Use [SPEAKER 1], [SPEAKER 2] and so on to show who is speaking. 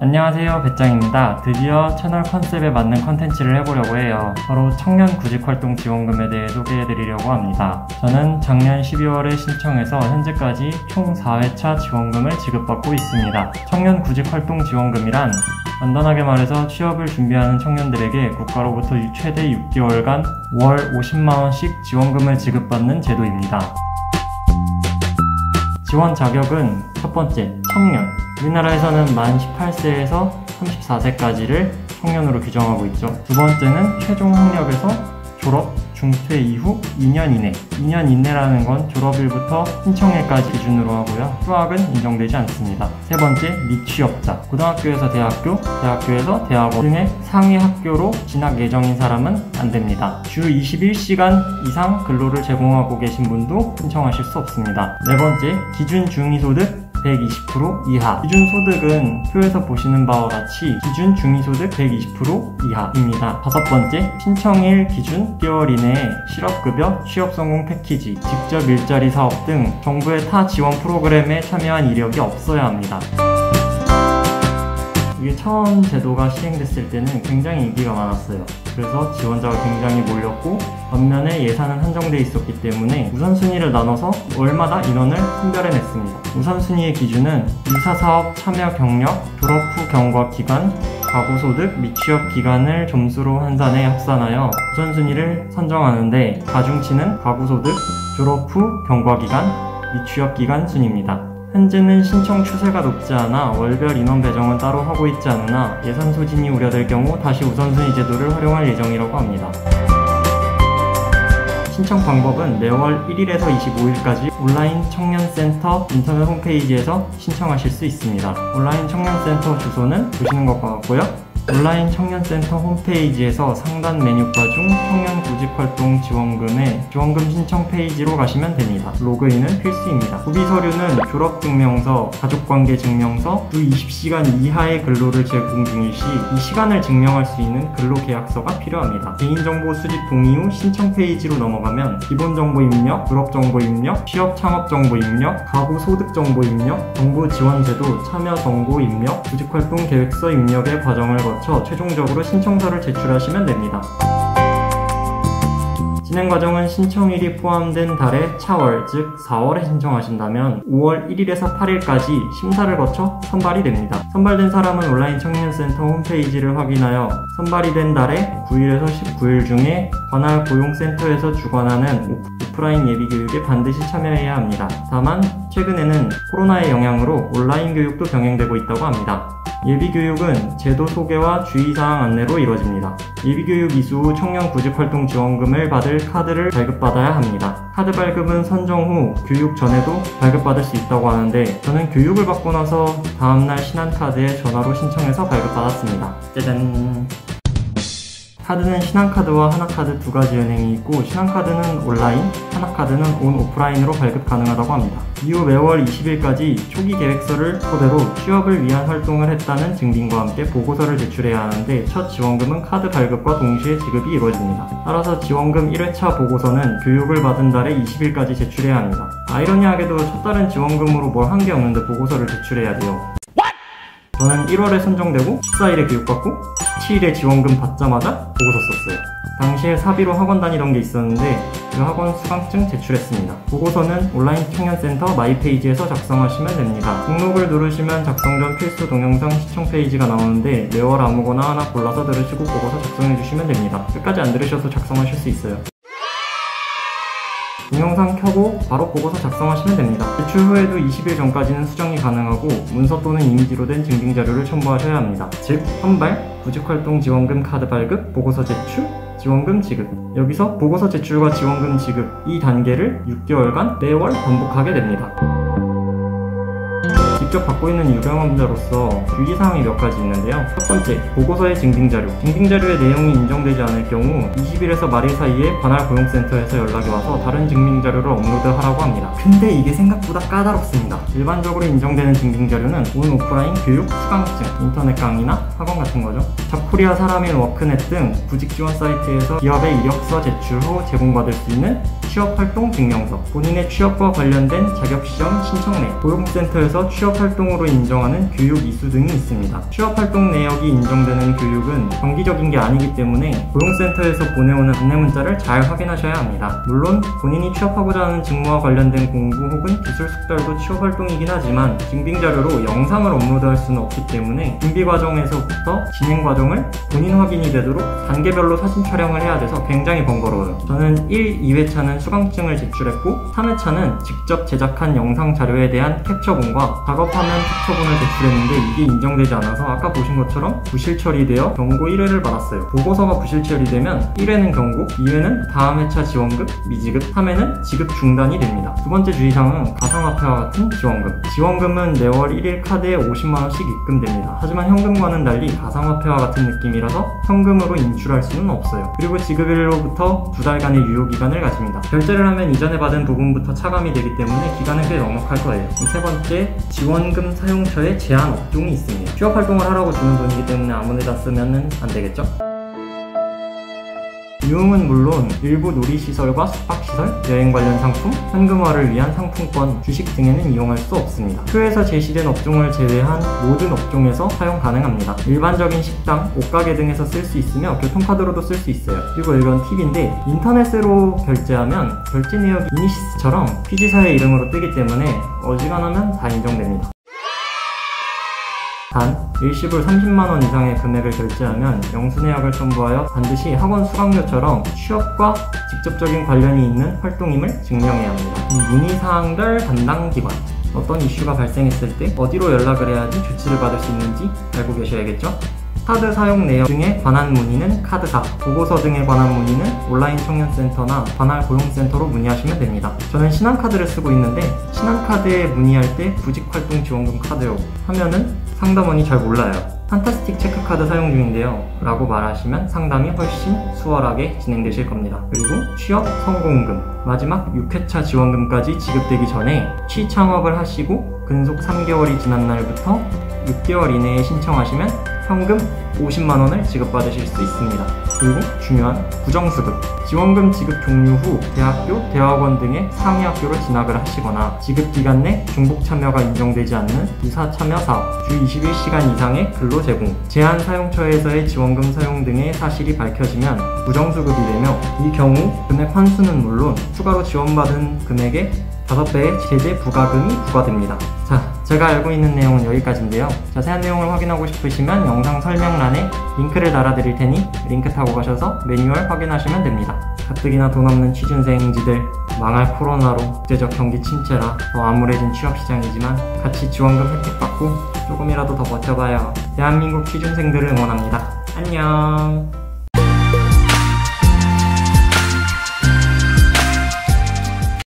[SPEAKER 1] 안녕하세요, 배짱입니다. 드디어 채널 컨셉에 맞는 컨텐츠를 해보려고 해요. 바로 청년 구직활동 지원금에 대해 소개해드리려고 합니다. 저는 작년 12월에 신청해서 현재까지 총 4회차 지원금을 지급받고 있습니다. 청년 구직활동 지원금이란 간단하게 말해서 취업을 준비하는 청년들에게 국가로부터 최대 6개월간 월 50만원씩 지원금을 지급받는 제도입니다. 지원 자격은 첫 번째, 청년. 우리나라에서는 만 18세에서 34세까지를 청년으로 규정하고 있죠. 두 번째는 최종 학력에서 졸업, 중퇴 이후 2년 이내. 2년 이내라는 건 졸업일부터 신청일까지 기준으로 하고요. 휴학은 인정되지 않습니다. 세 번째, 미취업자. 고등학교에서 대학교, 대학교에서 대학원 등의 상위 학교로 진학 예정인 사람은 안 됩니다. 주 21시간 이상 근로를 제공하고 계신 분도 신청하실 수 없습니다. 네 번째, 기준 중위소득 120% 이하. 기준 소득은 표에서 보시는 바와 같이 기준 중위소득 120% 이하입니다. 다섯 번째, 신청일 기준 6개월 이내에 실업급여, 취업성공 패키지, 직접 일자리 사업 등 정부의 타 지원 프로그램에 참여한 이력이 없어야 합니다. 이게 처음 제도가 시행됐을 때는 굉장히 인기가 많았어요. 그래서 지원자가 굉장히 몰렸고 반면에 예산은 한정되어 있었기 때문에 우선순위를 나눠서 월마다 인원을 선별해냈습니다. 우선순위의 기준은 유사사업 참여 경력, 졸업 후 경과 기간, 가구소득, 미취업 기간을 점수로 환산해 합산하여 우선순위를 선정하는데 가중치는 가구소득, 졸업 후 경과 기간, 미취업 기간 순입니다. 현재는 신청 추세가 높지 않아 월별 인원 배정은 따로 하고 있지 않으나 예산 소진이 우려될 경우 다시 우선순위 제도를 활용할 예정이라고 합니다. 신청 방법은 매월 1일에서 25일까지 온라인 청년센터 인터넷 홈페이지에서 신청하실 수 있습니다. 온라인 청년센터 주소는 보시는 것과 같고요. 온라인 청년센터 홈페이지에서 상단 메뉴바 중 청년 구직활동 지원금의 지원금 신청 페이지로 가시면 됩니다. 로그인은 필수입니다. 구비 서류는 졸업증명서, 가족관계증명서, 주 20시간 이하의 근로를 제공 중일 시 이 시간을 증명할 수 있는 근로계약서가 필요합니다. 개인정보 수집 동의 후 신청 페이지로 넘어가면 기본정보 입력, 졸업정보 입력, 취업 창업정보 입력, 가구소득정보 입력, 정부 지원제도 참여 정보 입력, 구직활동 계획서 입력의 과정을 거쳐 최종적으로 신청서를 제출하시면 됩니다. 진행 과정은 신청일이 포함된 달의 차월, 즉 4월에 신청하신다면 5월 1일에서 8일까지 심사를 거쳐 선발이 됩니다. 선발된 사람은 온라인 청년센터 홈페이지를 확인하여 선발이 된 달에 9일에서 19일 중에 관할 고용센터에서 주관하는 오프라인 예비교육에 반드시 참여해야 합니다. 다만 최근에는 코로나의 영향으로 온라인 교육도 병행되고 있다고 합니다. 예비교육은 제도 소개와 주의사항 안내로 이루어집니다. 예비교육 이수 후 청년 구직활동 지원금을 받을 카드를 발급받아야 합니다. 카드 발급은 선정 후 교육 전에도 발급받을 수 있다고 하는데 저는 교육을 받고 나서 다음날 신한카드에 전화로 신청해서 발급받았습니다. 짜잔! 카드는 신한카드와 하나카드 두 가지 은행이 있고 신한카드는 온라인, 하나카드는 오프라인으로 발급 가능하다고 합니다. 이후 매월 20일까지 초기 계획서를 토대로 취업을 위한 활동을 했다는 증빙과 함께 보고서를 제출해야 하는데 첫 지원금은 카드 발급과 동시에 지급이 이루어집니다. 따라서 지원금 1회차 보고서는 교육을 받은 달에 20일까지 제출해야 합니다. 아이러니하게도 첫 달은 지원금으로 뭘 한 게 없는데 보고서를 제출해야 돼요. 저는 1월에 선정되고 14일에 교육받고 17일에 지원금 받자마자 보고서 썼어요. 당시에 사비로 학원 다니던 게 있었는데 그 학원 수강증 제출했습니다. 보고서는 온라인 청년센터 마이 페이지에서 작성하시면 됩니다. 등록을 누르시면 작성 전 필수 동영상 시청 페이지가 나오는데 매월 아무거나 하나 골라서 들으시고 보고서 작성해주시면 됩니다. 끝까지 안 들으셔도 작성하실 수 있어요. 동영상 켜고 바로 보고서 작성하시면 됩니다. 제출 후에도 20일 전까지는 수정이 가능하고 문서 또는 이미지로 된 증빙자료를 첨부하셔야 합니다. 즉, 선발, 구직활동 지원금 카드 발급, 보고서 제출, 지원금 지급. 여기서 보고서 제출과 지원금 지급 이 단계를 6개월간 매월 반복하게 됩니다. 직접 받고 있는 유경험자로서 주의사항이 몇 가지 있는데요. 첫 번째, 보고서의 증빙자료. 증빙자료의 내용이 인정되지 않을 경우 20일에서 말일 사이에 관할 고용센터에서 연락이 와서 다른 증빙자료를 업로드하라고 합니다. 근데 이게 생각보다 까다롭습니다. 일반적으로 인정되는 증빙자료는 온 오프라인 교육, 수강증, 인터넷 강의나 학원 같은 거죠. 잡코리아, 사람인, 워크넷 등 구직 지원 사이트에서 기업의 이력서 제출 후 제공받을 수 있는 취업활동 증명서, 본인의 취업과 관련된 자격시험 신청례, 고용센터에서 취업활동으로 인정하는 교육 이수 등이 있습니다. 취업활동 내역이 인정되는 교육은 정기적인 게 아니기 때문에 고용센터에서 보내오는 안내 문자를 잘 확인하셔야 합니다. 물론 본인이 취업하고자 하는 직무와 관련된 공부 혹은 기술 숙달도 취업활동이긴 하지만 증빙자료로 영상을 업로드할 수는 없기 때문에 준비 과정에서부터 진행 과정을 본인 확인이 되도록 단계별로 사진 촬영을 해야 돼서 굉장히 번거로워요. 저는 1, 2회차는 수강증을 제출했고 3회차는 직접 제작한 영상 자료에 대한 캡처본과 작업화면 캡처본을 제출했는데 이게 인정되지 않아서 아까 보신 것처럼 부실 처리되어 경고 1회를 받았어요. 보고서가 부실 처리되면 1회는 경고, 2회는 다음 회차 지원금, 미지급, 3회는 지급 중단이 됩니다. 두 번째 주의사항은 가상화폐와 같은 지원금. 지원금은 매월 1일 카드에 50만원씩 입금됩니다. 하지만 현금과는 달리 가상화폐와 같은 느낌이라서 현금으로 인출할 수는 없어요. 그리고 지급일로부터 2달간의 유효기간을 가집니다. 결제를 하면 이전에 받은 부분부터 차감이 되기 때문에 기간은 꽤 넉넉할 거예요. 세 번째, 지원금 사용처에 제한 업종이 있습니다. 취업활동을 하라고 주는 돈이기 때문에 아무데나 쓰면 안 되겠죠? 유흥은 물론 일부 놀이시설과 숙박시설, 여행 관련 상품, 현금화를 위한 상품권, 주식 등에는 이용할 수 없습니다. 표에서 제시된 업종을 제외한 모든 업종에서 사용 가능합니다. 일반적인 식당, 옷가게 등에서 쓸 수 있으며 교통카드로도 쓸 수 있어요. 그리고 이건 팁인데 인터넷으로 결제하면 결제 내역이 이니시스처럼 피지사의 이름으로 뜨기 때문에 어지간하면 다 인정됩니다. 단, 일시불 30만원 이상의 금액을 결제하면 영수내역을 첨부하여 반드시 학원 수강료처럼 취업과 직접적인 관련이 있는 활동임을 증명해야 합니다. 문의사항별 담당 기관. 어떤 이슈가 발생했을 때 어디로 연락을 해야지 조치를 받을 수 있는지 알고 계셔야겠죠? 카드 사용 내역 등에 관한 문의는 카드사, 보고서 등에 관한 문의는 온라인 청년센터나 관할 고용센터로 문의하시면 됩니다. 저는 신한카드를 쓰고 있는데 신한카드에 문의할 때 구직활동 지원금 카드요 하면은 상담원이 잘 몰라요. 판타스틱 체크카드 사용 중인데요 라고 말하시면 상담이 훨씬 수월하게 진행되실 겁니다. 그리고 취업 성공금, 마지막 6회차 지원금까지 지급되기 전에 취창업을 하시고 근속 3개월이 지난 날부터 6개월 이내에 신청하시면 현금 50만원을 지급받으실 수 있습니다. 그리고 중요한 부정수급. 지원금 지급 종료 후 대학교, 대학원 등의 상위학교로 진학을 하시거나 지급기간 내 중복 참여가 인정되지 않는 유사 참여 사업, 주 21시간 이상의 근로 제공, 제한 사용처에서의 지원금 사용 등의 사실이 밝혀지면 부정수급이 되며 이 경우 금액 환수는 물론 추가로 지원받은 금액의 5배의 제재 부과금이 부과됩니다. 자, 제가 알고 있는 내용은 여기까지인데요. 자세한 내용을 확인하고 싶으시면 영상 설명란에 링크를 달아드릴 테니 링크 타고 가셔서 매뉴얼 확인하시면 됩니다. 가뜩이나 돈 없는 취준생지들, 망할 코로나로 국제적 경기 침체라 더 암울해진 취업시장이지만 같이 지원금 혜택 받고 조금이라도 더 버텨봐요. 대한민국 취준생들을 응원합니다. 안녕.